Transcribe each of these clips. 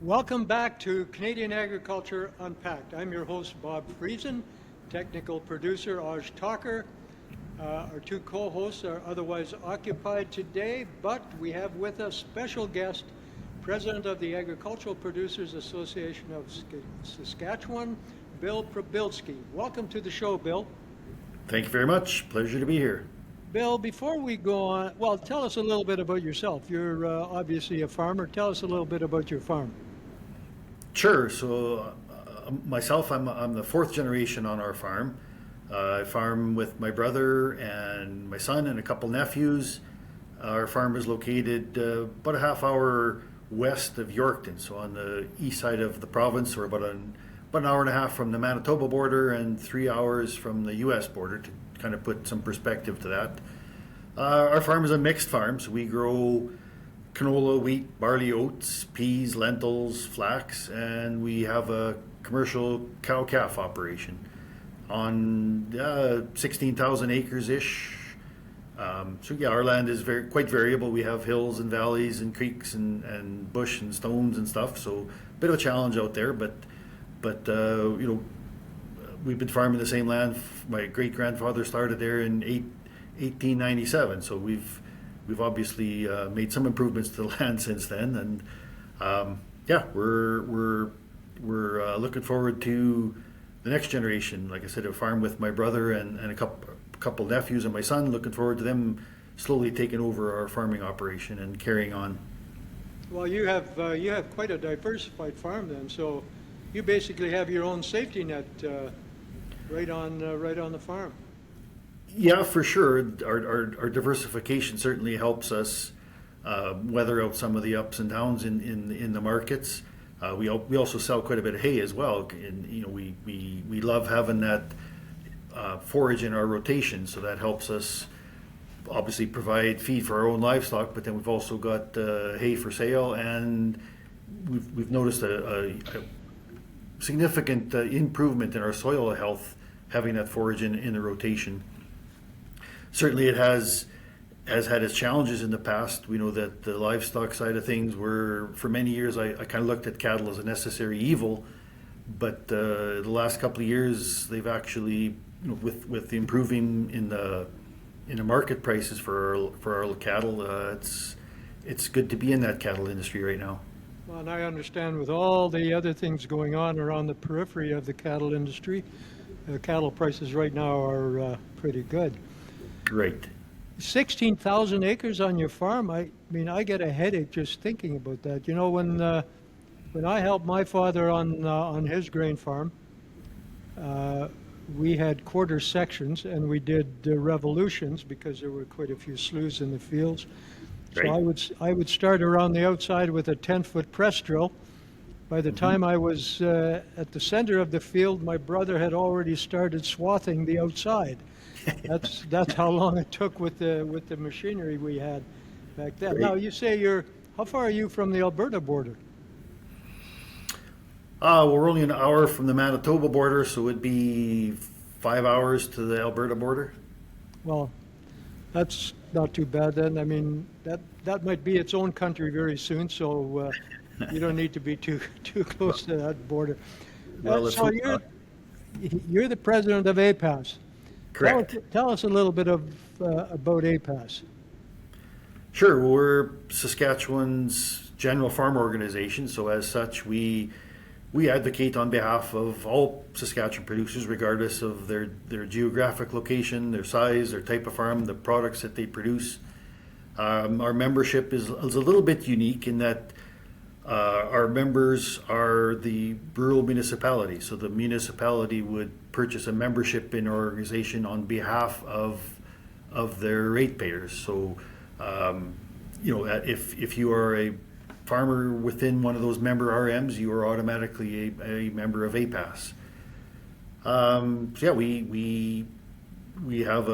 Welcome back to Canadian Agriculture Unpacked. I'm your host, Bob Friesen, technical producer, Aj Talker. Our two co-hosts are otherwise occupied today, but we have with us special guest, President of the Agricultural Producers Association of Saskatchewan, Bill Prybylski. Welcome to the show, Bill. Thank you very much. Pleasure to be here. Bill, before we go on, well, tell us a little bit about yourself. You're obviously a farmer. Tell us a little bit about your farm. Sure. So myself, I'm the fourth generation on our farm. I farm with my brother and my son and a couple nephews. Our farm is located about a half hour west of Yorkton, so on the east side of the province, or about an hour and a half from the Manitoba border and 3 hours from the U.S. border, to kind of put some perspective to that. Our farm is a mixed farm, so we grow canola, wheat, barley, oats, peas, lentils, flax, and we have a commercial cow-calf operation on 16,000 acres-ish. So yeah, our land is quite variable. We have hills and valleys and creeks and bush and stones and stuff, so a bit of a challenge out there, but we've been farming the same land. My great-grandfather started there in 1897, so we've obviously made some improvements to the land since then, and we're looking forward to the next generation. Like I said, I farm with my brother and a couple nephews and my son. Looking forward to them slowly taking over our farming operation and carrying on. Well, you have quite a diversified farm then. So you basically have your own safety net right on the farm. Yeah, for sure. Our diversification certainly helps us weather out some of the ups and downs in the markets. We also sell quite a bit of hay as well, and we love having that forage in our rotation, so that helps us obviously provide feed for our own livestock. But then we've also got hay for sale, and we've noticed a significant improvement in our soil health having that forage in the rotation. Certainly, it has had its challenges in the past. We know that the livestock side of things were, for many years, I kind of looked at cattle as a necessary evil, but the last couple of years, they've actually, with the improving in the market prices for our cattle, it's good to be in that cattle industry right now. Well, and I understand with all the other things going on around the periphery of the cattle industry, cattle prices right now are pretty good. Right. 16,000 acres on your farm. I mean, I get a headache just thinking about that. You know, when I helped my father on his grain farm, we had quarter sections, and we did revolutions because there were quite a few sloughs in the fields. Right. So I would start around the outside with a 10-foot press drill. By the time I was at the center of the field, my brother had already started swathing the outside. That's how long it took with the machinery we had back then. Great. Now, you say how far are you from the Alberta border? We're only an hour from the Manitoba border, so it'd be 5 hours to the Alberta border. Well, that's not too bad then. I mean, that might be its own country very soon, so you don't need to be too close to that border. Well, So you're the president of APAS. Correct. Tell us a little bit about APAS. Sure. Well, we're Saskatchewan's general farm organization, so as such, we advocate on behalf of all Saskatchewan producers, regardless of their geographic location, their size, their type of farm, the products that they produce. Our membership is a little bit unique in that our members are the rural municipality, so the municipality would purchase a membership in our organization on behalf of their ratepayers. So, if you are a farmer within one of those member RMs, you are automatically a member of APAS. We have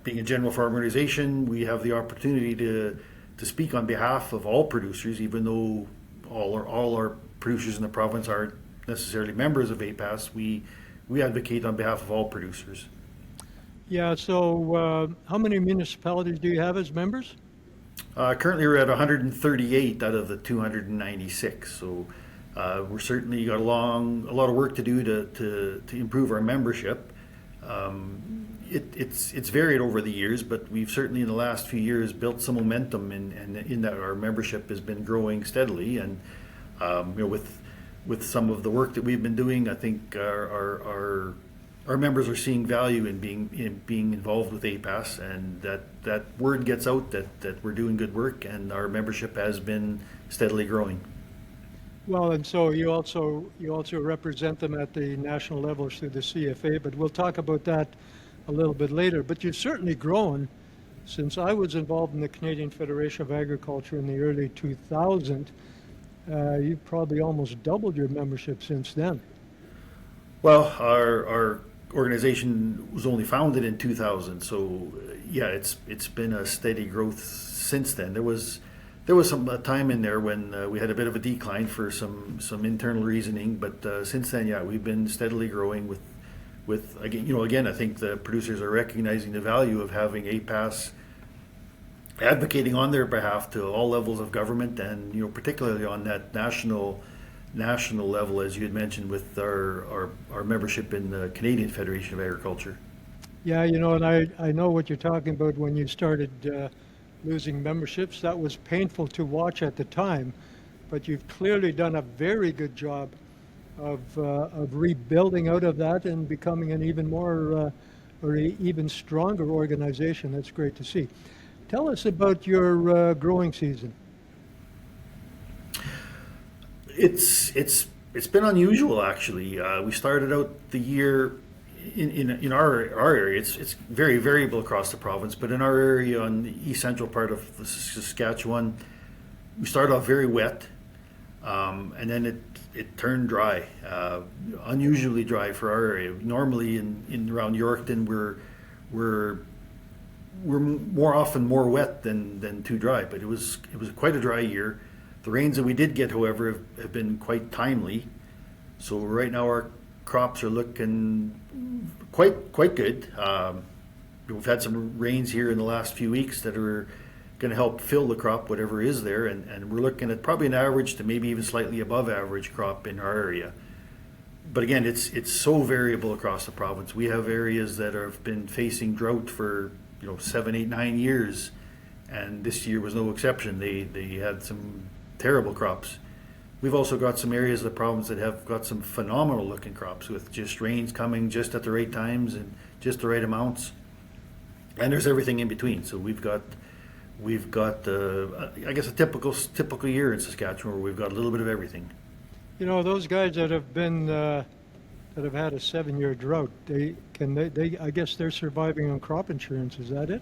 being a general farm organization, we have the opportunity to speak on behalf of all producers, even though all our producers in the province aren't necessarily members of APAS. We advocate on behalf of all producers. Yeah, so how many municipalities do you have as members? Currently, we're at 138 out of the 296. So we're certainly got a lot of work to do to improve our membership. It's varied over the years, but we've certainly in the last few years built some momentum in that our membership has been growing steadily. And with some of the work that we've been doing, I think our members are seeing value in being involved with APAS, and that word gets out that we're doing good work, and our membership has been steadily growing. Well, and so you also represent them at the national level through the CFA, but we'll talk about that a little bit later. But you've certainly grown since I was involved in the Canadian Federation of Agriculture in the early 2000s. You've probably almost doubled your membership since then. Well, our organization was only founded in 2000, so yeah, it's been a steady growth since then. There was some time in there when we had a bit of a decline for some internal reasoning, but since then, yeah, we've been steadily growing with again, I think the producers are recognizing the value of having APAS advocating on their behalf to all levels of government, and particularly on that national level, as you had mentioned, with our membership in the Canadian Federation of Agriculture. Yeah, and I know what you're talking about when you started losing memberships. That was painful to watch at the time, but you've clearly done a very good job of rebuilding out of that and becoming an even more or an even stronger organization. That's great to see. Tell us about your growing season. It's been unusual, actually. We started out the year in our area. It's very variable across the province, but in our area on the east central part of Saskatchewan, we started off very wet, and then it turned dry, unusually dry for our area. Normally in around Yorkton, we're more often more wet than too dry, but it was quite a dry year. The rains that we did get, however, have been quite timely. So right now our crops are looking quite good. We've had some rains here in the last few weeks that are going to help fill the crop, whatever is there, and we're looking at probably an average to maybe even slightly above average crop in our area. But again, it's so variable across the province. We have areas that have been facing drought for 7, 8, 9 years, and this year was no exception. They had some terrible crops. We've also got some areas of the province that have got some phenomenal looking crops with just rains coming just at the right times and just the right amounts, and there's everything in between. So we've got I guess a typical year in Saskatchewan where we've got a little bit of everything. Those guys that have been that have had a 7-year drought, they I guess they're surviving on crop insurance. Is that it?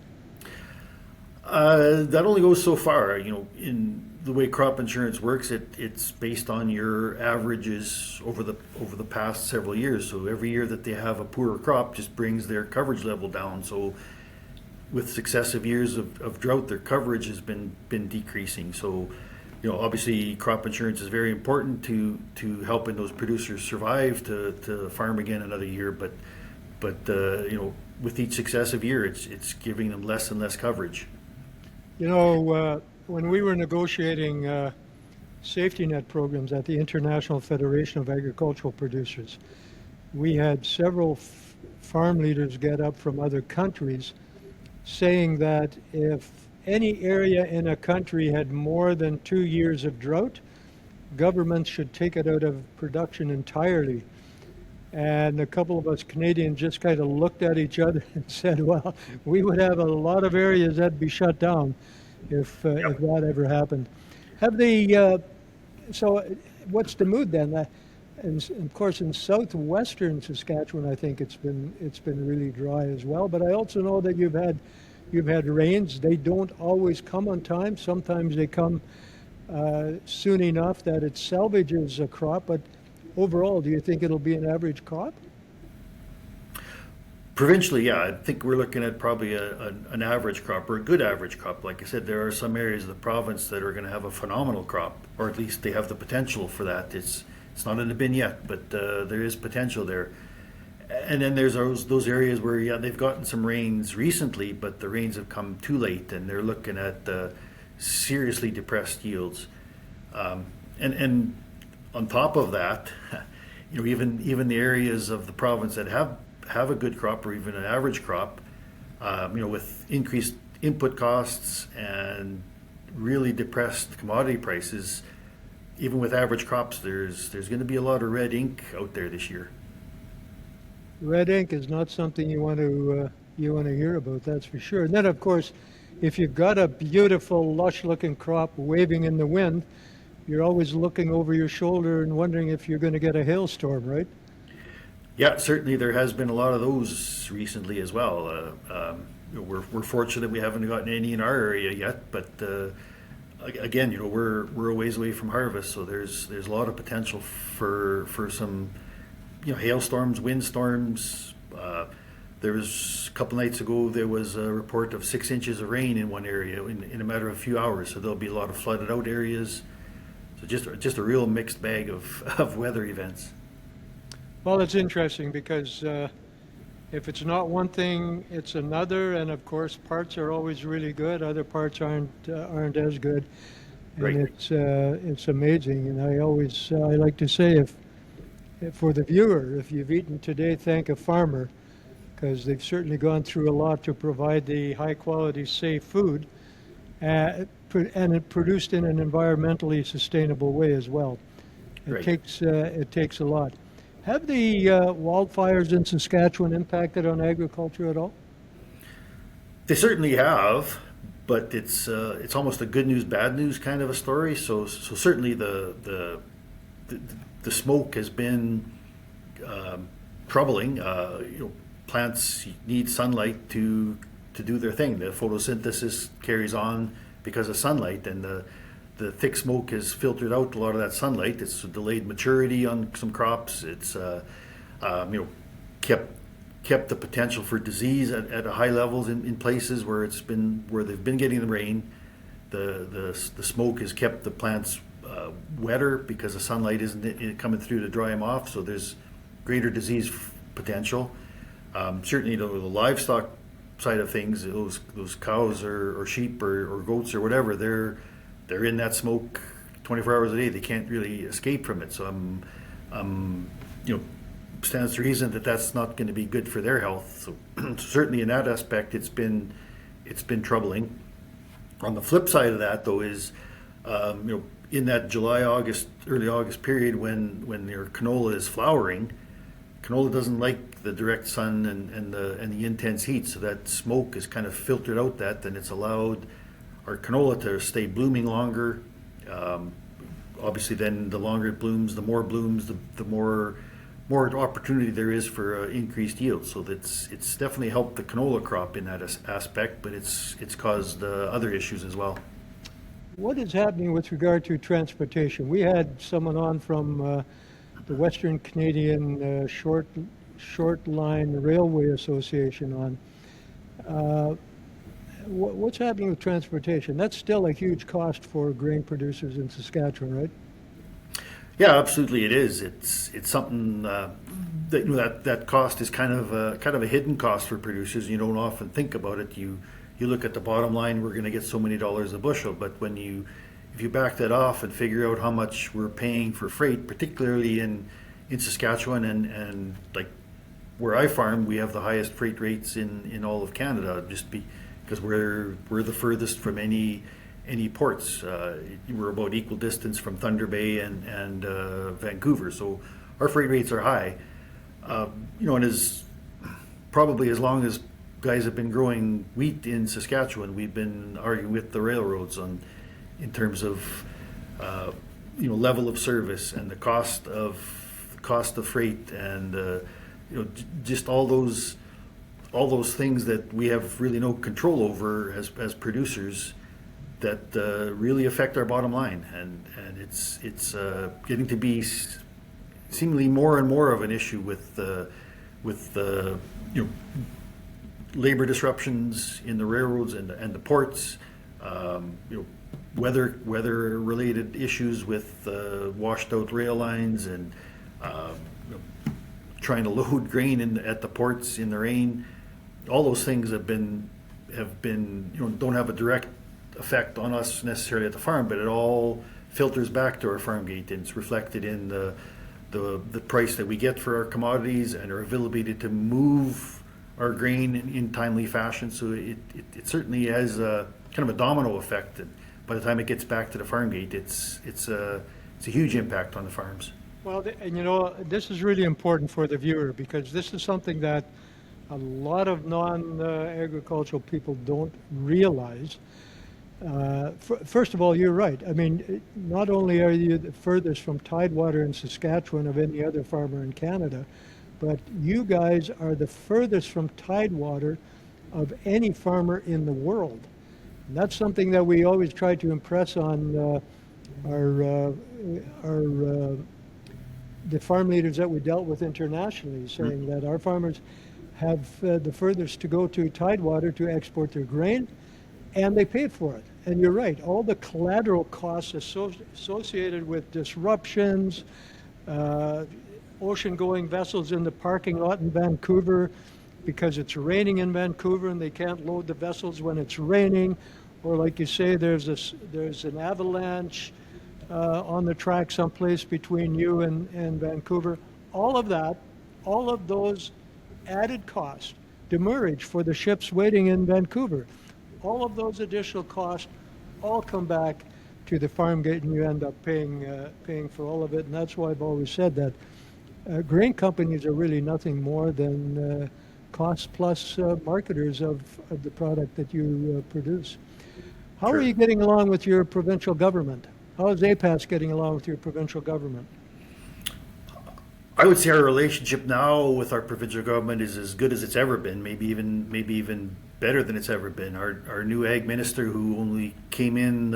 That only goes so far. In the way crop insurance works, it's based on your averages over the past several years. So every year that they have a poorer crop just brings their coverage level down. So with successive years of drought, their coverage has been decreasing. So obviously crop insurance is very important to helping those producers survive to farm again another year. But with each successive year, it's giving them less and less coverage. When we were negotiating safety net programs at the International Federation of Agricultural Producers, we had several farm leaders get up from other countries saying that if any area in a country had more than 2 years of drought, governments should take it out of production entirely. And a couple of us Canadians just kind of looked at each other and said, well, we would have a lot of areas that'd be shut down if that ever happened. Have they, so what's the mood then? And of course in southwestern Saskatchewan, I think it's been really dry as well. But I also know that you've had rains. They don't always come on time. Sometimes they come soon enough that it salvages a crop. But overall, do you think it'll be an average crop? Provincially, yeah, I think we're looking at probably an average crop or a good average crop. Like I said, there are some areas of the province that are going to have a phenomenal crop, or at least they have the potential for that. It's not in the bin yet, but there is potential there. And then there's those areas where, yeah, they've gotten some rains recently, but the rains have come too late, and they're looking at seriously depressed yields. And on top of that, even the areas of the province that have a good crop or even an average crop, with increased input costs and really depressed commodity prices, even with average crops, there's going to be a lot of red ink out there this year. Red ink is not something you want to hear about, that's for sure. And then, of course, if you've got a beautiful, lush-looking crop waving in the wind, you're always looking over your shoulder and wondering if you're going to get a hailstorm, right? Yeah, certainly there has been a lot of those recently as well. We're fortunate we haven't gotten any in our area yet, but again, we're a ways away from harvest, so there's a lot of potential for some hailstorms, windstorms. There was a couple nights ago there was a report of 6 inches of rain in one area in a matter of a few hours, so there'll be a lot of flooded out areas. So just a real mixed bag of weather events. Well, it's interesting because if it's not one thing, it's another, and of course, parts are always really good. Other parts aren't as good, and Right. it's amazing. And I like to say, if for the viewer, if you've eaten today, thank a farmer, because they've certainly gone through a lot to provide the high quality, safe food, and it produced in an environmentally sustainable way as well. Right. It takes a lot. Have the wildfires in Saskatchewan impacted on agriculture at all? They certainly have, but it's almost a good news, bad news kind of a story. So certainly the smoke has been troubling. Plants need sunlight to do their thing. The photosynthesis carries on because of sunlight, and the thick smoke has filtered out a lot of that sunlight. It's delayed maturity on some crops. It's kept the potential for disease at a high levels in places where they've been getting the rain. The smoke has kept the plants wetter because the sunlight isn't coming through to dry them off. So there's greater disease potential. Certainly, the livestock side of things, those cows or sheep or goats or whatever, they're in that smoke 24 hours a day. They can't really escape from it. So stands to reason that that's not going to be good for their health. So certainly in that aspect, it's been troubling. On the flip side of that, though, is in that July, August, early August period when your canola is flowering, canola doesn't like the direct sun and the intense heat. So that smoke has kind of filtered out and it's allowed our canola to stay blooming longer. Obviously, then the longer it blooms, the more opportunity there is for increased yield. So it's definitely helped the canola crop in that aspect, but it's caused other issues as well. What is happening with regard to transportation? We had someone on from the Western Canadian Short Line Railway Association on. What's happening with transportation? That's still a huge cost for grain producers in Saskatchewan, right? Yeah, absolutely, it is. It's something that cost is kind of a hidden cost for producers. You don't often think about it. You look at the bottom line, we're going to get so many dollars a bushel, but if you back that off and figure out how much we're paying for freight, particularly in Saskatchewan and like where I farm, we have the highest freight rates in all of Canada, because we're the furthest from any ports. We're about equal distance from Thunder Bay and Vancouver, so our freight rates are high. And as long as guys have been growing wheat in Saskatchewan, we've been arguing with the railroads in terms of level of service and the cost of freight and just all those things that we have really no control over as producers that really affect our bottom line, and it's getting to be seemingly more and more of an issue with labor disruptions in the railroads and the ports, weather related issues with washed out rail lines and trying to load grain at the ports in the rain. All those things have been don't have a direct effect on us necessarily at the farm, but it all filters back to our farm gate, and it's reflected in the price that we get for our commodities and our ability to move our grain in timely fashion. So it certainly has a kind of a domino effect. And by the time it gets back to the farm gate, it's a huge impact on the farms. Well, and you know, this is really important for the viewer, because this is something that a lot of non-agricultural people don't realize. First of all, you're right. I mean, not only are you the furthest from tidewater in Saskatchewan of any other farmer in Canada, but you guys are the furthest from tidewater of any farmer in the world. And that's something that we always try to impress on the farm leaders that we dealt with internationally, saying that our farmers have the furthest to go to tidewater to export their grain, and they pay for it. And you're right, all the collateral costs associated with disruptions, ocean-going vessels in the parking lot in Vancouver because it's raining in Vancouver and they can't load the vessels when it's raining, or like you say, there's an avalanche on the track someplace between you and Vancouver. All of those added costs, demurrage for the ships waiting in Vancouver, all of those additional costs all come back to the farm gate, and you end up paying for all of it. And that's why I've always said that grain companies are really nothing more than cost plus marketers of the product that you produce. How are you getting along with your provincial government? How is APAS getting along with your provincial government? I would say our relationship now with our provincial government is as good as it's ever been, maybe even better than it's ever been. Our new ag minister, who only came in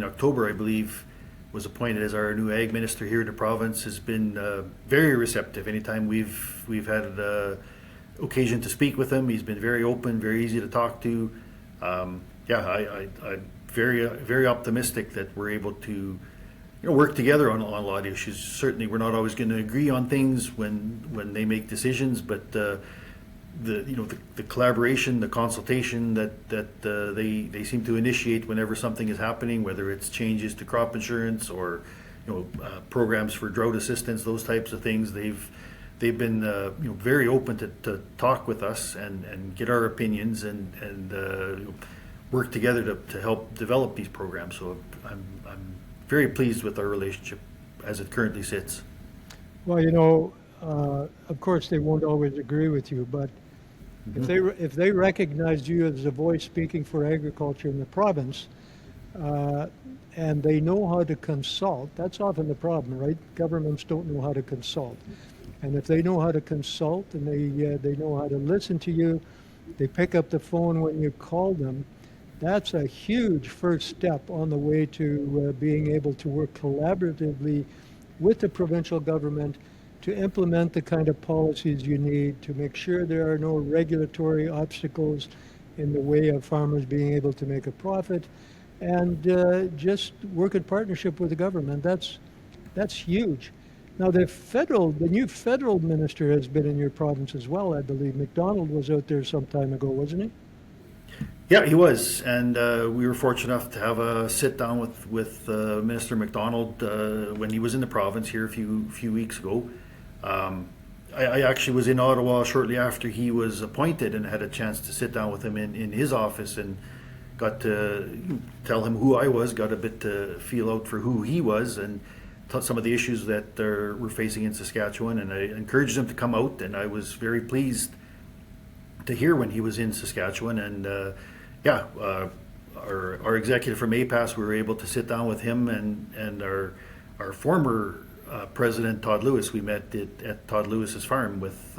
October, I believe, was appointed as our new ag minister here in the province, has been very receptive. Anytime we've had occasion to speak with him, he's been very open, very easy to talk to. I'm very optimistic that we're able to work together on a lot of issues. Certainly, we're not always going to agree on things when they make decisions, but the collaboration, the consultation that they seem to initiate whenever something is happening, whether it's changes to crop insurance or programs for drought assistance, those types of things, they've been very open to talk with us and get our opinions and work together to help develop these programs. So I'm very pleased with our relationship as it currently sits. Well, of course they won't always agree with you, but if they recognize you as a voice speaking for agriculture in the province, and they know how to consult, that's often the problem, right? Governments don't know how to consult. And if they know how to consult and they know how to listen to you, they pick up the phone when you call them, that's a huge first step on the way to being able to work collaboratively with the provincial government to implement the kind of policies you need to make sure there are no regulatory obstacles in the way of farmers being able to make a profit, and just work in partnership with the government. That's huge. Now the new federal minister has been in your province as well, I believe. McDonald was out there some time ago, wasn't he? Yeah, he was, and we were fortunate enough to have a sit down with Minister McDonald when he was in the province here a few weeks ago. I actually was in Ottawa shortly after he was appointed and had a chance to sit down with him in his office and got to tell him who I was, got a bit to feel out for who he was, and some of the issues that we're facing in Saskatchewan. And I encouraged him to come out, and I was very pleased to hear when he was in Saskatchewan. And our executive from APAS, we were able to sit down with him and our former President Todd Lewis. We met at Todd Lewis's farm with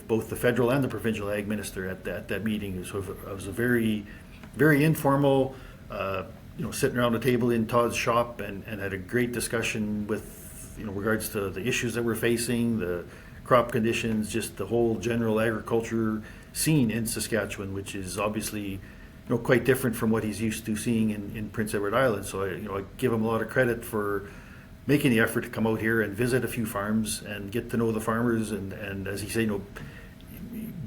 both the federal and the provincial ag minister at that meeting. It was a very, very informal, sitting around the table in Todd's shop and had a great discussion with regards to the issues that we're facing, the crop conditions, just the whole general agriculture scene in Saskatchewan, which is obviously quite different from what he's used to seeing in Prince Edward Island. So I give him a lot of credit for making the effort to come out here and visit a few farms and get to know the farmers, and as he said,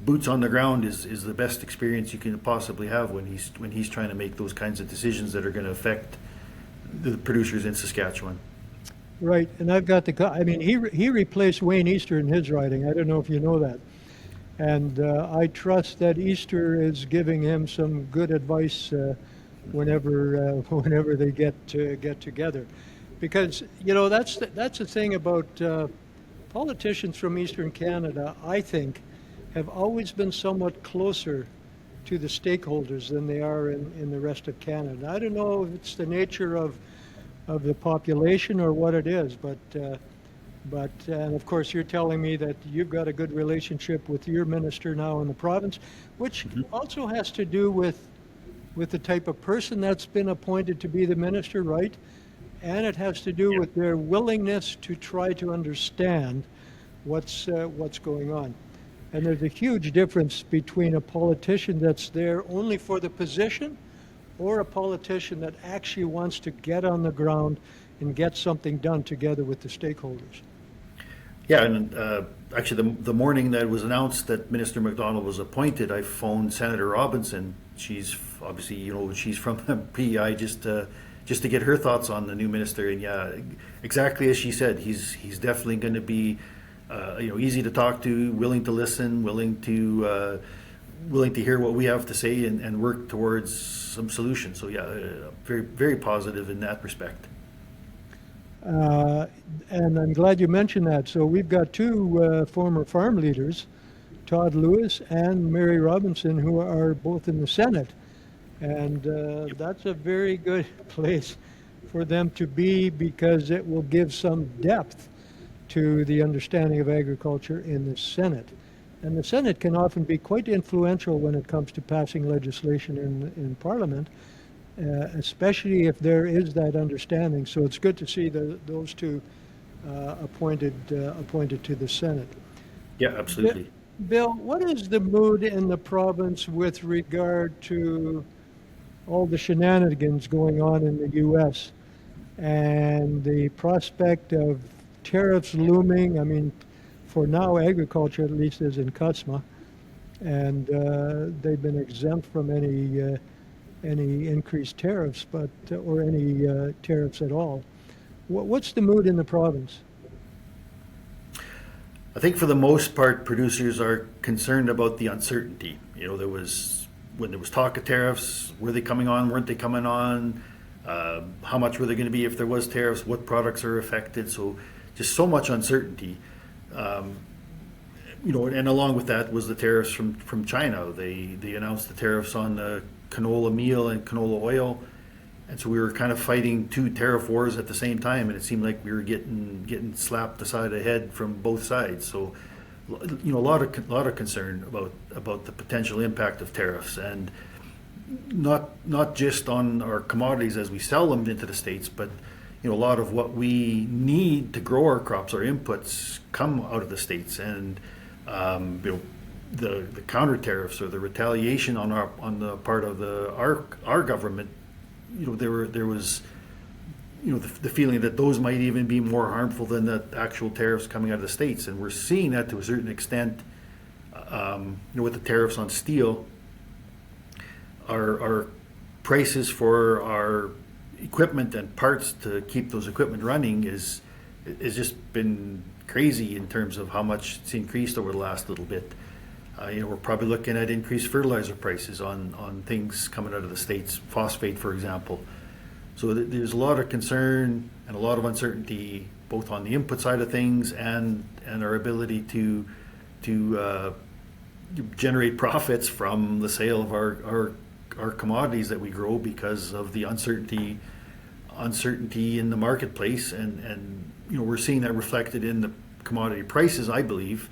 boots on the ground is the best experience you can possibly have when he's trying to make those kinds of decisions that are going to affect the producers in Saskatchewan. Right, and I've got I mean, he replaced Wayne Easter in his riding. I don't know if you know that. And I trust that Easter is giving him some good advice whenever they get together, because that's the thing about politicians from Eastern Canada. I think have always been somewhat closer to the stakeholders than they are in the rest of Canada. I don't know if it's the nature of the population or what it is, but and of course you're telling me that you've got a good relationship with your minister now in the province, which also has to do with the type of person that's been appointed to be the minister, right? And it has to do with their willingness to try to understand what's going on. And there's a huge difference between a politician that's there only for the position or a politician that actually wants to get on the ground and get something done together with the stakeholders. Yeah, and actually the morning that it was announced that Minister MacDonald was appointed, I phoned Senator Robinson. She's obviously, she's from PEI, just to get her thoughts on the new minister. And yeah, exactly as she said, he's definitely going to be easy to talk to, willing to listen, willing to hear what we have to say, and work towards some solutions. So yeah, very, very positive in that respect. And I'm glad you mentioned that. So we've got two former farm leaders, Todd Lewis and Mary Robinson, who are both in the Senate. And that's a very good place for them to be, because it will give some depth to the understanding of agriculture in the Senate. And the Senate can often be quite influential when it comes to passing legislation in Parliament, especially if there is that understanding. So it's good to see those two appointed to the Senate. Yeah, absolutely. Bill, what is the mood in the province with regard to all the shenanigans going on in the U.S. and the prospect of tariffs looming? I mean, for now, agriculture at least is in CUSMA, and they've been exempt from any increased tariffs, or any tariffs at all. What's the mood in the province? I think for the most part, producers are concerned about the uncertainty. When there was talk of tariffs, were they coming on, weren't they coming on? How much were they going to be if there was tariffs? What products are affected? So just so much uncertainty. And along with that was the tariffs from China. They announced the tariffs on the canola meal and canola oil, and so we were kind of fighting two tariff wars at the same time, and it seemed like we were getting slapped aside the head from both sides. So a lot of concern about the potential impact of tariffs, and not just on our commodities as we sell them into the States, but a lot of what we need to grow our crops, our inputs, come out of the States. And the counter tariffs or the retaliation on the part of our government, there was the feeling that those might even be more harmful than the actual tariffs coming out of the States. And we're seeing that to a certain extent. With the tariffs on steel, our prices for our equipment and parts to keep those equipment running is just been crazy in terms of how much it's increased over the last little bit. We're probably looking at increased fertilizer prices on things coming out of the States, phosphate, for example. So there's a lot of concern and a lot of uncertainty, both on the input side of things and our ability to generate profits from the sale of our commodities that we grow, because of the uncertainty in the marketplace, and we're seeing that reflected in the commodity prices, I believe.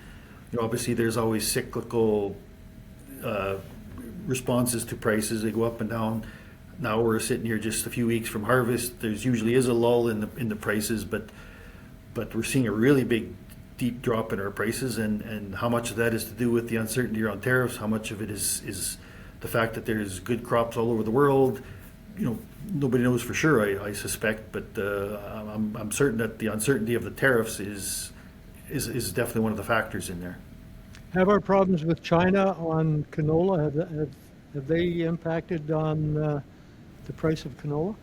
Obviously there's always cyclical responses to prices. They go up and down. Now we're sitting here just a few weeks from harvest. There's usually is a lull in the prices, but we're seeing a really big, deep drop in our prices, and how much of that is to do with the uncertainty around tariffs, how much of it is the fact that there's good crops all over the world. Nobody knows for sure, I suspect, but I'm certain that the uncertainty of the tariffs is definitely one of the factors in there. Have our problems with China on canola, have they impacted on the price of canola?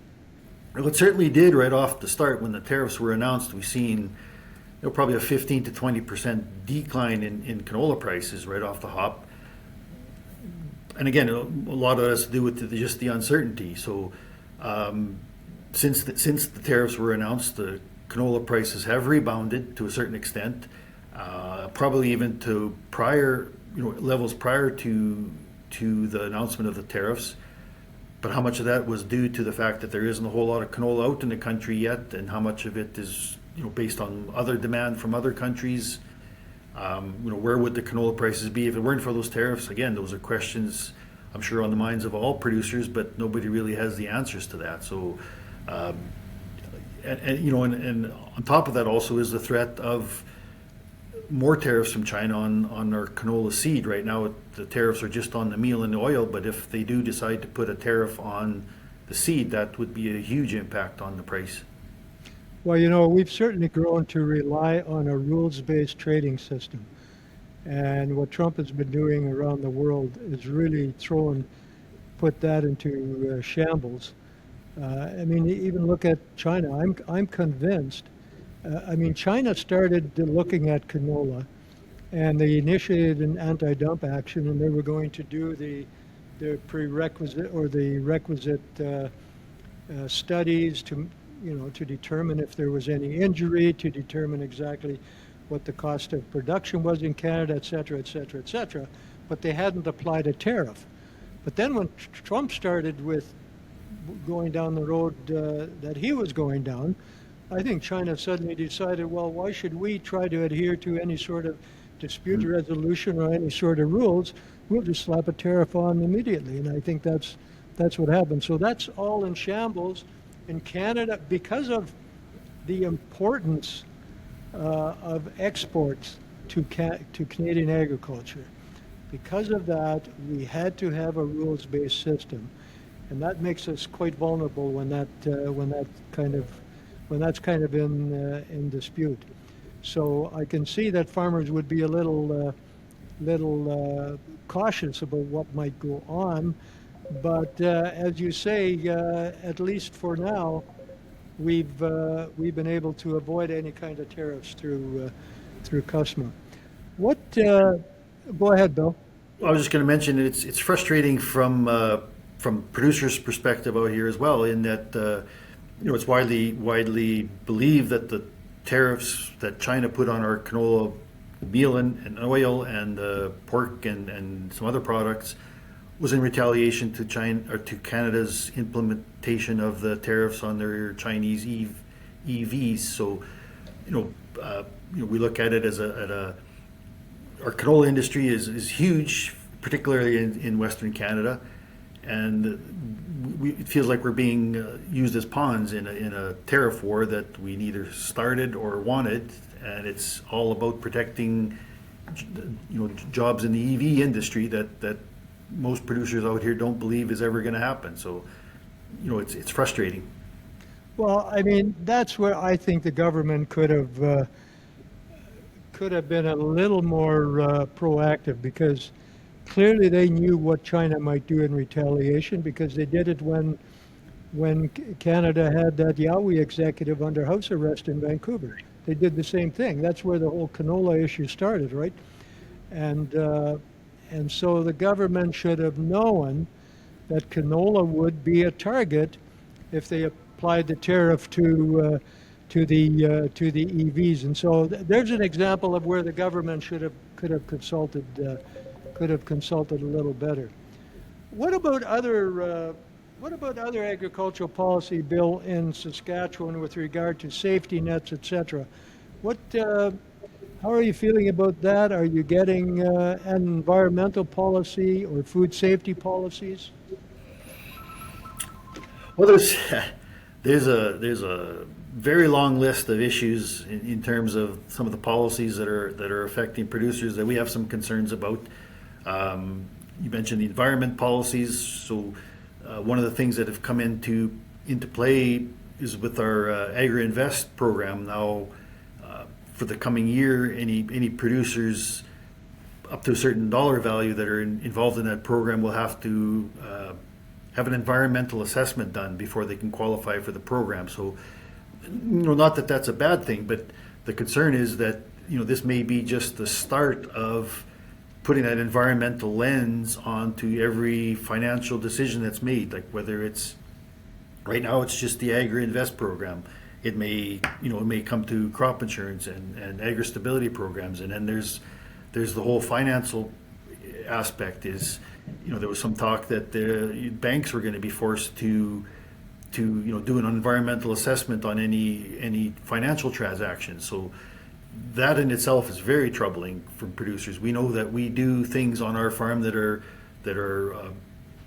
Well, it certainly did right off the start when the tariffs were announced. We've seen probably a 15 to 20% decline in canola prices right off the hop. And again, a lot of that has to do with just the uncertainty. So since the tariffs were announced, the canola prices have rebounded to a certain extent, probably even to levels prior to the announcement of the tariffs. But how much of that was due to the fact that there isn't a whole lot of canola out in the country yet, and how much of it is based on other demand from other countries? Where would the canola prices be if it weren't for those tariffs? Again, those are questions I'm sure on the minds of all producers, but nobody really has the answers to that. So, and on top of that also is the threat of more tariffs from China on our canola seed. Right now, the tariffs are just on the meal and the oil, but if they do decide to put a tariff on the seed, that would be a huge impact on the price. Well, we've certainly grown to rely on a rules-based trading system. And what Trump has been doing around the world is really put that into shambles. Even look at China. I'm convinced. China started looking at canola, and they initiated an anti-dump action, and they were going to do the prerequisite or the requisite studies to determine if there was any injury, to determine exactly what the cost of production was in Canada, et cetera, et cetera, et cetera. But they hadn't applied a tariff. But then when Trump started with going down the road that he was going down, I think China suddenly decided, well, why should we try to adhere to any sort of dispute resolution or any sort of rules? We'll just slap a tariff on immediately. And I think that's what happened. So that's all in shambles in Canada because of the importance of exports to Canadian agriculture. Because of that, we had to have a rules-based system, and that makes us quite vulnerable when that's kind of in dispute. So I can see that farmers would be a little cautious about what might go on, but as you say, at least for now, we've been able to avoid any kind of tariffs through customer. Go ahead, Bill. I was just going to mention it's frustrating from producers' perspective out here as well, in that it's widely believed that the tariffs that China put on our canola meal and oil and pork and some other products was in retaliation to China or to Canada's implementation of the tariffs on their Chinese EVs. So, we look at it as our canola industry is huge, particularly in Western Canada, and it feels like we're being used as pawns in a tariff war that we neither started or wanted, and it's all about protecting, jobs in the EV industry that most producers out here don't believe is ever going to happen. So, it's frustrating. Well, that's where I think the government could have been a little more proactive, because clearly they knew what China might do in retaliation, because they did it when Canada had that Yowie executive under house arrest in Vancouver. They did the same thing. That's where the whole canola issue started, right? And so the government should have known that canola would be a target if they applied the tariff to the EVs. And so there's an example of where the government could have consulted a little better. What about other agricultural policy, Bill, in Saskatchewan with regard to safety nets, etc.? How are you feeling about that? Are you getting an environmental policy or food safety policies? Well, there's a very long list of issues in terms of some of the policies that are affecting producers that we have some concerns about. You mentioned the environment policies. So one of the things that have come into play is with our Agri-Invest program now. For the coming year, any producers up to a certain dollar value that are involved in that program will have to have an environmental assessment done before they can qualify for the program. So, not that that's a bad thing, but the concern is that, this may be just the start of putting that environmental lens onto every financial decision that's made, like whether it's, right now it's just the Agri-Invest program. It may come to crop insurance and agri-stability programs, and then there's the whole financial aspect. Is, there was some talk that the banks were going to be forced to do an environmental assessment on any financial transactions. So that in itself is very troubling for producers. We know that we do things on our farm that are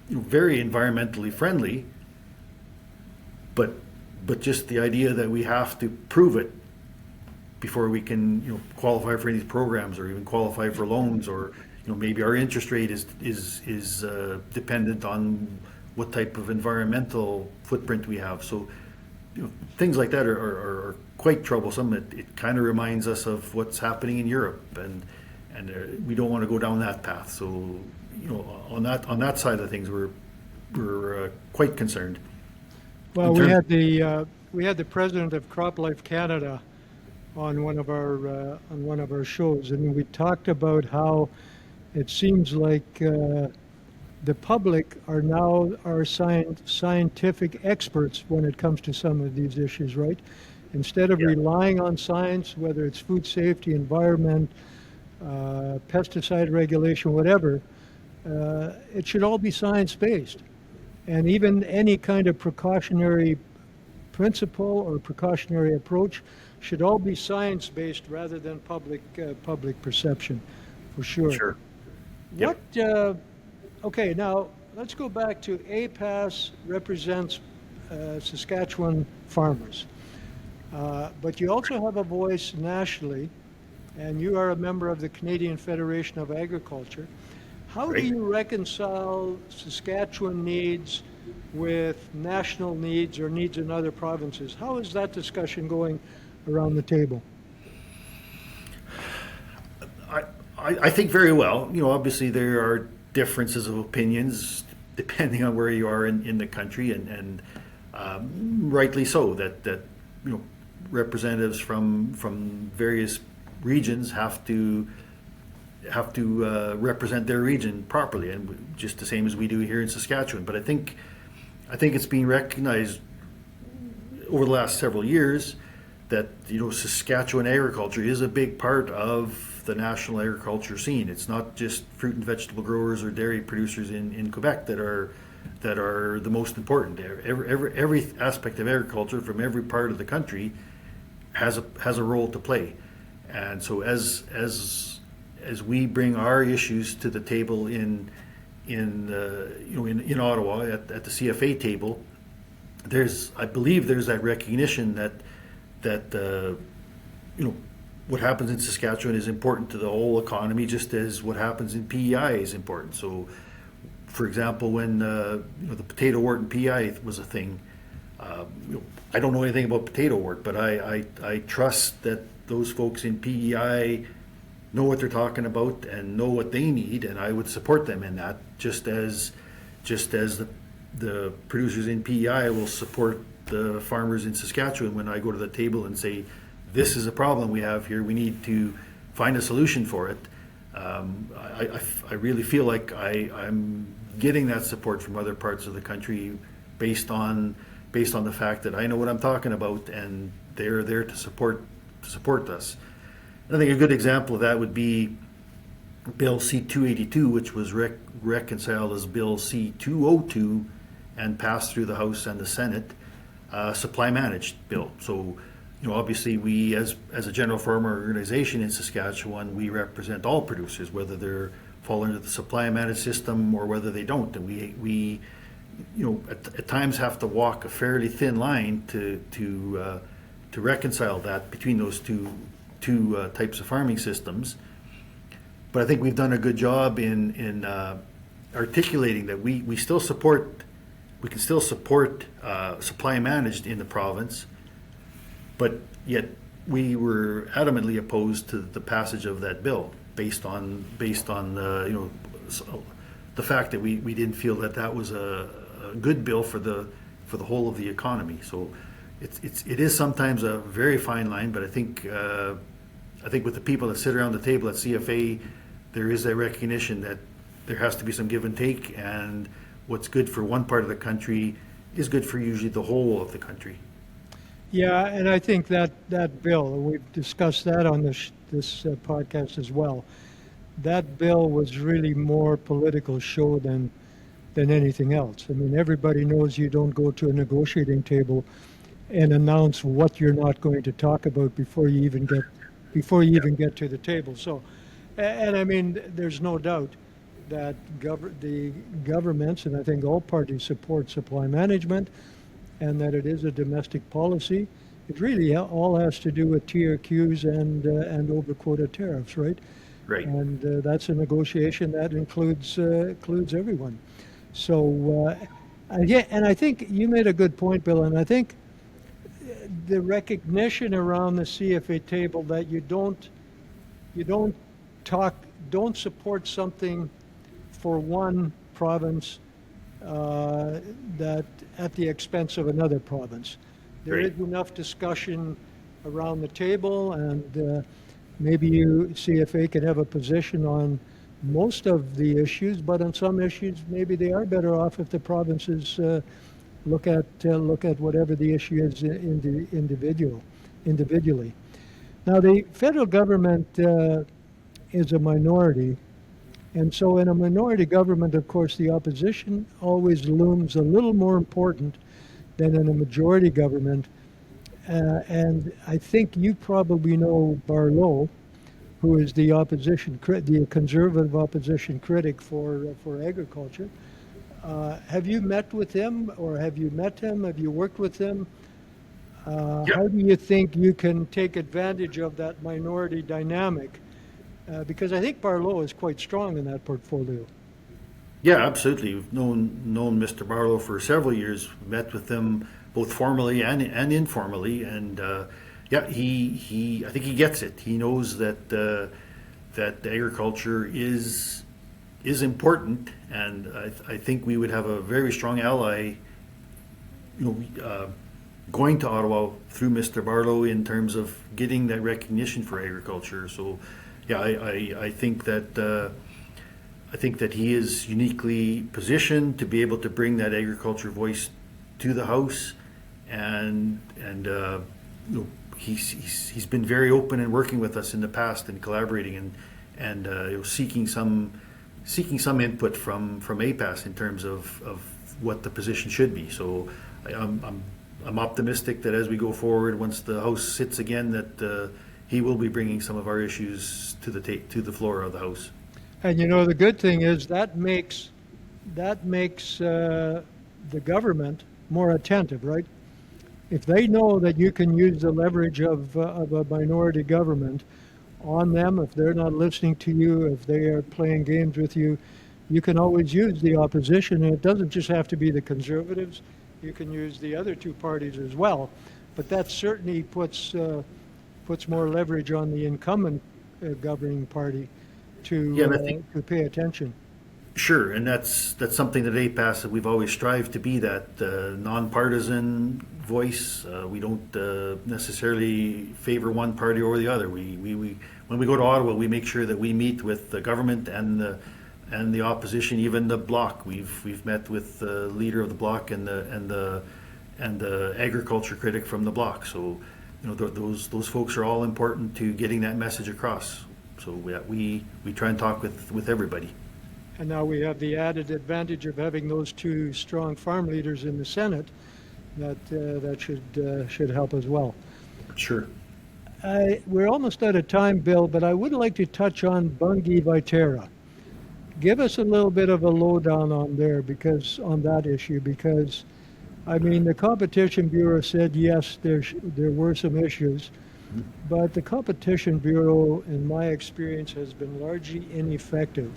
very environmentally friendly, but just the idea that we have to prove it before we can qualify for these programs or even qualify for loans, or maybe our interest rate is dependent on what type of environmental footprint we have. So things like that are quite troublesome. It kind of reminds us of what's happening in Europe, and we don't want to go down that path. So on that side of things, we're quite concerned. Well, we had the president of CropLife Canada on one of our shows, and we talked about how it seems like the public are now scientific experts when it comes to some of these issues, right? Instead of relying on science, whether it's food safety, environment, pesticide regulation, whatever, it should all be science-based. And even any kind of precautionary principle or precautionary approach should all be science-based rather than public perception, for sure. Sure. Yep. Okay, now let's go back to APAS represents Saskatchewan farmers. But you also have a voice nationally, and you are a member of the Canadian Federation of Agriculture. How do you reconcile Saskatchewan needs with national needs or needs in other provinces? How is that discussion going around the table? I think very well. Obviously there are differences of opinions depending on where you are in the country, and rightly so. That representatives from various regions have to represent their region properly, and just the same as we do here in Saskatchewan. But I think it's being recognized over the last several years that Saskatchewan agriculture is a big part of the national agriculture scene. It's not just fruit and vegetable growers or dairy producers in Quebec that are the most important. Every aspect of agriculture from every part of the country has a role to play. And so as we bring our issues to the table in Ottawa at the CFA table, I believe there's that recognition that what happens in Saskatchewan is important to the whole economy, just as what happens in PEI is important. So, for example, when the potato wort and PEI was a thing, I don't know anything about potato wort, but I trust that those folks in PEI know what they're talking about and know what they need, and I would support them in that, just as the producers in PEI will support the farmers in Saskatchewan when I go to the table and say, this is a problem we have here, we need to find a solution for it. I really feel like I'm getting that support from other parts of the country based on the fact that I know what I'm talking about, and they're there to support us. And I think a good example of that would be Bill C-282, which was reconciled as Bill C-202 and passed through the House and the Senate, supply managed bill. So, obviously we, as a general farmer organization in Saskatchewan, we represent all producers, whether they're fall under the supply managed system or whether they don't. And we at times have to walk a fairly thin line to reconcile that between those two types of farming systems. But I think we've done a good job in articulating that we can still support supply managed in the province, but yet we were adamantly opposed to the passage of that bill. based on the fact that we didn't feel that that was a good bill for the whole of the economy. So it is sometimes a very fine line, but I think with the people that sit around the table at CFA, there is a recognition that there has to be some give and take, and what's good for one part of the country is good for usually the whole of the country. Yeah, and I think that bill, and we've discussed that on this podcast as well, that bill was really more political show than anything else. I mean, everybody knows you don't go to a negotiating table and announce what you're not going to talk about before you even get to the table. So, and I mean, there's no doubt that the governments, and I think all parties, support supply management, and that it is a domestic policy. It really all has to do with TRQs and over quota tariffs, right? Right. And that's a negotiation that includes everyone. So, and I think you made a good point, Bill, and I think the recognition around the CFA table that you don't support something for one province that at the expense of another province. There Right. is enough discussion around the table, and maybe you CFA can have a position on most of the issues, but on some issues, maybe they are better off if the provinces look at whatever the issue is individually. Now, the federal government is a minority, and so in a minority government, of course, the opposition always looms a little more important than in a majority government. And I think you probably know Barlow, who is the the conservative opposition critic for agriculture. Have you met with him, or have you met him? Have you worked with him? Yeah. How do you think you can take advantage of that minority dynamic? Because I think Barlow is quite strong in that portfolio. Yeah, absolutely. We've known Mr. Barlow for several years. Met with him both formally and informally, and yeah, I think he gets it. He knows that agriculture is important, and I think we would have a very strong ally, going to Ottawa through Mr. Barlow in terms of getting that recognition for agriculture. So, yeah, I think that he is uniquely positioned to be able to bring that agriculture voice to the House, and he's been very open in working with us in the past and collaborating and seeking some input from APAS in terms of what the position should be. So I'm optimistic that as we go forward, once the House sits again, that he will be bringing some of our issues to the floor of the House. And the good thing is that makes the government more attentive, right? If they know that you can use the leverage of a minority government on them, if they're not listening to you, if they are playing games with you, you can always use the opposition, and it doesn't just have to be the Conservatives. You can use the other two parties as well. But that certainly puts more leverage on the incumbent governing party to pay attention. Sure, and that's something that APAS, that we've always strived to be, that nonpartisan voice. We don't necessarily favor one party or the other. We when we go to Ottawa, we make sure that we meet with the government and the opposition, even the Bloc. We've met with the leader of the Bloc and the agriculture critic from the Bloc. So those folks are all important to getting that message across. So we try and talk with everybody. And now we have the added advantage of having those two strong farm leaders in the Senate. That should help as well. Sure. We're almost out of time, Bill, but I would like to touch on Bungie-Viterra. Give us a little bit of a lowdown on that issue, because I mean, the Competition Bureau said yes, there were some issues, but the Competition Bureau, in my experience, has been largely ineffective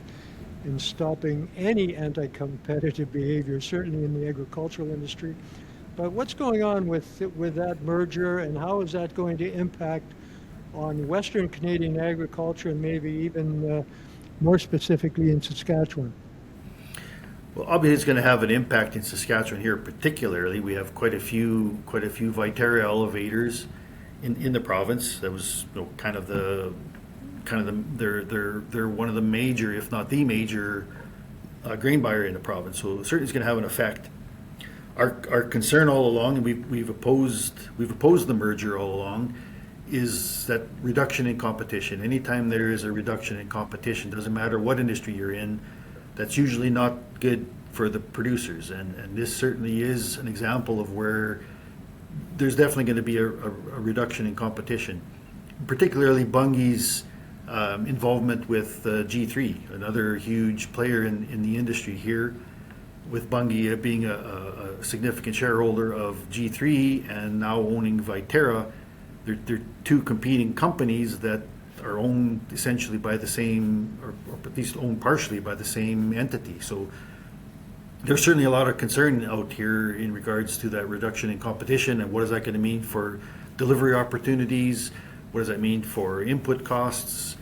in stopping any anti-competitive behavior, certainly in the agricultural industry. But what's going on with that merger, and how is that going to impact on Western Canadian agriculture and maybe even more specifically in Saskatchewan? Well, obviously, it's going to have an impact in Saskatchewan here, particularly. We have quite a few Viterra elevators in the province. That was they're one of the major, if not the major, grain buyer in the province. So certainly, it's going to have an effect. Our concern all along, and we've opposed the merger all along, is that reduction in competition. Anytime there is a reduction in competition, doesn't matter what industry you're in, that's usually not good for the producers. And this certainly is an example of where there's definitely going to be a reduction in competition, particularly Bungie's involvement with G3, another huge player in the industry here, with Bungie being a significant shareholder of G3 and now owning Viterra. They're two competing companies that are owned essentially by the same, or at least owned partially by the same entity. So there's certainly a lot of concern out here in regards to that reduction in competition, and what is that going to mean for delivery opportunities? What does that mean for input costs?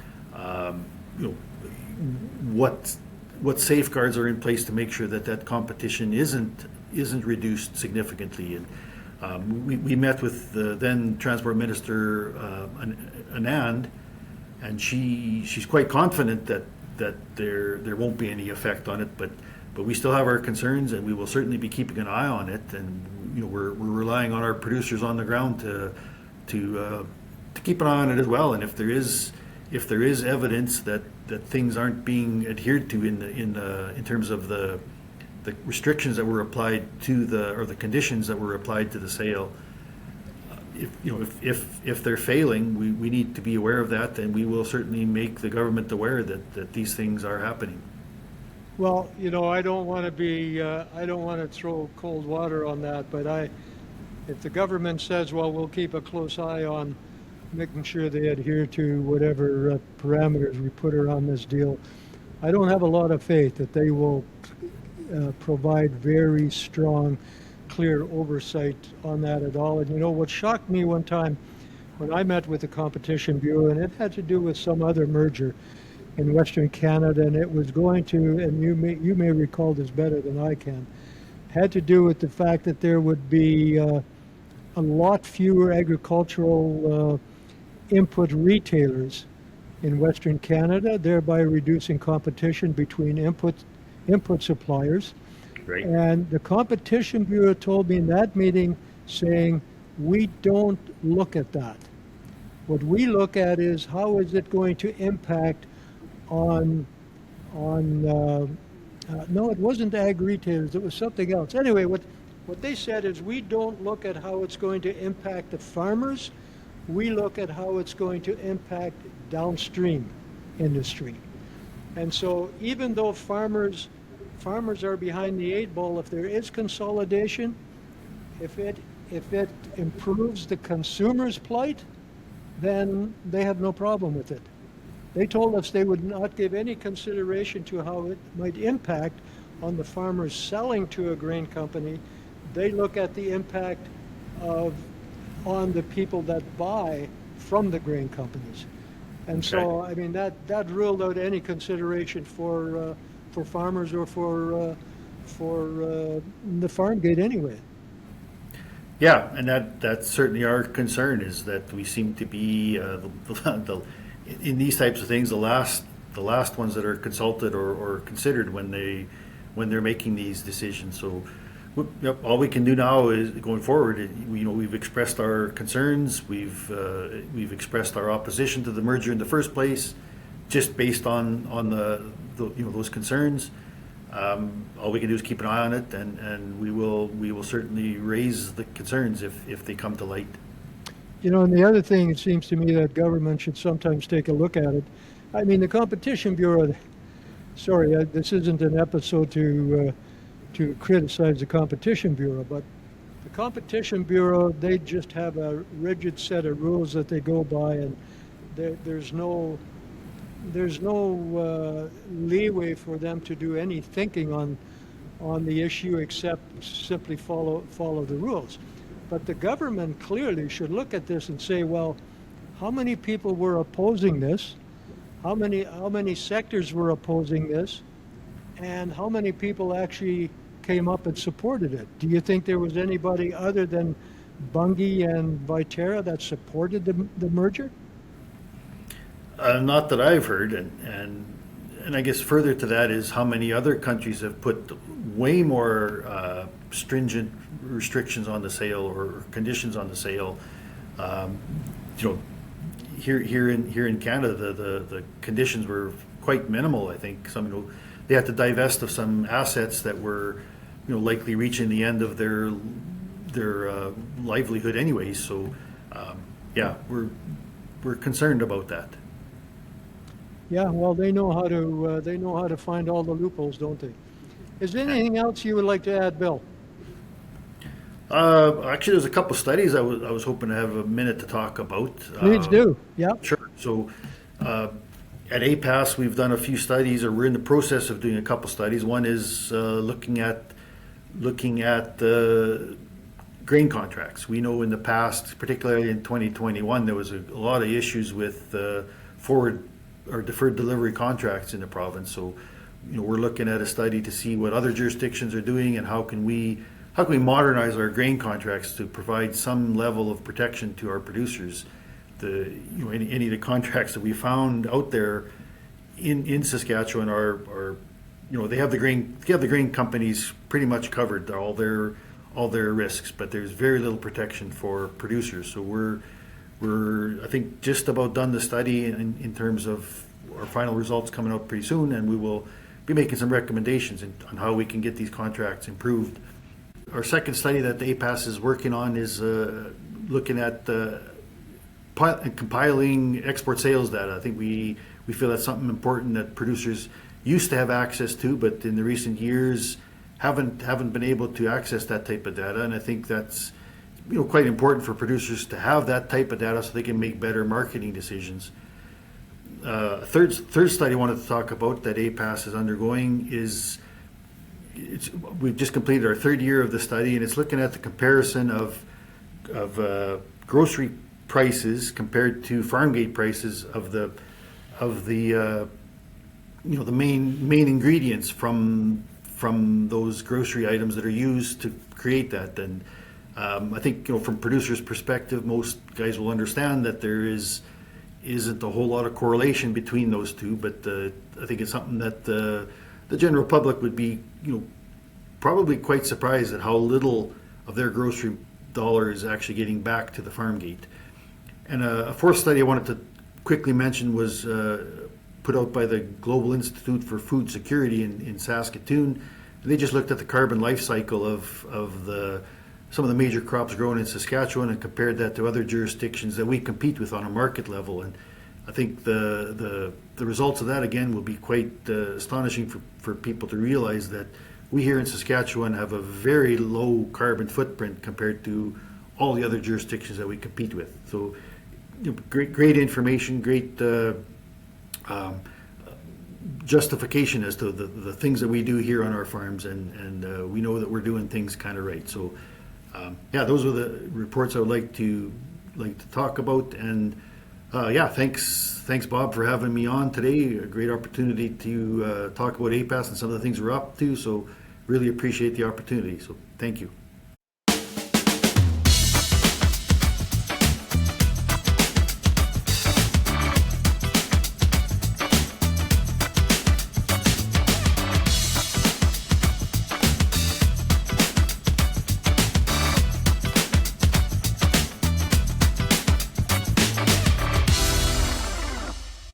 What safeguards are in place to make sure that competition isn't reduced significantly? And we met with the then Transport Minister Anand, and she's quite confident that there won't be any effect on it, but we still have our concerns, and we will certainly be keeping an eye on it. And we're relying on our producers on the ground to keep an eye on it as well. And if there is evidence that things aren't being adhered to in terms of the restrictions that were applied to the conditions that were applied to the sale, if they're failing, we need to be aware of that, and we will certainly make the government aware that these things are happening. Well, I don't want to throw cold water on that, but if the government says, well, we'll keep a close eye on making sure they adhere to whatever parameters we put around this deal, I don't have a lot of faith that they will provide very strong, clear oversight on that at all. And what shocked me one time when I met with the Competition Bureau, and it had to do with some other merger in Western Canada, and it was going to, and you may recall this better than I can, had to do with the fact that there would be a lot fewer agricultural input retailers in Western Canada, thereby reducing competition between input suppliers. Right. And the Competition Bureau told me in that meeting, saying, we don't look at that. What we look at is how is it going to impact on no, it wasn't ag retailers, it was something else. Anyway, what they said is we don't look at how it's going to impact the farmers, we look at how it's going to impact downstream industry. And so even though farmers are behind the eight ball, if there is consolidation, if it improves the consumer's plight, then they have no problem with it. They told us they would not give any consideration to how it might impact on the farmers selling to a grain company. They look at the impact on the people that buy from the grain companies. And so, I mean, that ruled out any consideration for farmers or for the farm gate anyway. Yeah, and that's certainly our concern, is that we seem to be in these types of things the last ones that are consulted or considered when they're making these decisions. So all we can do now is, going forward, we've expressed our concerns, we've expressed our opposition to the merger in the first place, just based on those concerns. All we can do is keep an eye on it, and we will certainly raise the concerns if they come to light. And the other thing, it seems to me that government should sometimes take a look at it. I mean, the Competition Bureau, sorry, this isn't an episode to criticize the Competition Bureau, but the Competition Bureau, they just have a rigid set of rules that they go by, and there's no leeway for them to do any thinking on the issue except simply follow the rules. But the government clearly should look at this and say, well, how many people were opposing this? How many sectors were opposing this? And how many people actually came up and supported it? Do you think there was anybody other than Bungie and Viterra that supported the merger? Not that I've heard, and I guess further to that is how many other countries have put way more stringent restrictions on the sale or conditions on the sale. You know, here in Canada, the conditions were quite minimal. I think they had to divest of some assets that were, likely reaching the end of their livelihood anyway. So, yeah, we're concerned about that. Yeah, well, they know how to find all the loopholes, don't they? Is there anything else you would like to add, Bill? Actually, there's a couple studies I was hoping to have a minute to talk about. Please do. Yeah. Sure. So, at APAS, we've done a few studies, or we're in the process of doing a couple studies. One is looking at grain contracts. We know in the past, particularly in 2021, there was a lot of issues with forward or deferred delivery contracts in the province. So, we're looking at a study to see what other jurisdictions are doing and how can we modernize our grain contracts to provide some level of protection to our producers. Any of the contracts that we found out there in Saskatchewan are they have the grain companies pretty much covered all their risks, but there's very little protection for producers. So we're I think just about done the study in terms of our final results coming out pretty soon, and we will be making some recommendations on how we can get these contracts improved. Our second study that the APAS is working on is looking at compiling export sales data. I think we feel that's something important that producers used to have access to, but in the recent years haven't been able to access that type of data. And I think that's quite important for producers to have that type of data so they can make better marketing decisions. Third study I wanted to talk about that APAS is undergoing is we've just completed our third year of the study, and it's looking at the comparison of grocery prices compared to farm gate prices of the main ingredients from those grocery items that are used to create that. And I think from producers' perspective, most guys will understand that there isn't a whole lot of correlation between those two, but I think it's something that the general public would be probably quite surprised at how little of their grocery dollar is actually getting back to the farm gate. And a fourth study I wanted to quickly mention was put out by the Global Institute for Food Security in Saskatoon. And they just looked at the carbon life cycle of some of the major crops grown in Saskatchewan and compared that to other jurisdictions that we compete with on a market level. And I think the results of that, again, will be quite astonishing for people to realize that we here in Saskatchewan have a very low carbon footprint compared to all the other jurisdictions that we compete with. So great information, great justification as to the things that we do here on our farms, and we know that we're doing things kind of right. So yeah, those are the reports I would like to talk about. And yeah, thanks Bob for having me on today. A great opportunity to talk about APAS and some of the things we're up to. So really appreciate the opportunity. So thank you.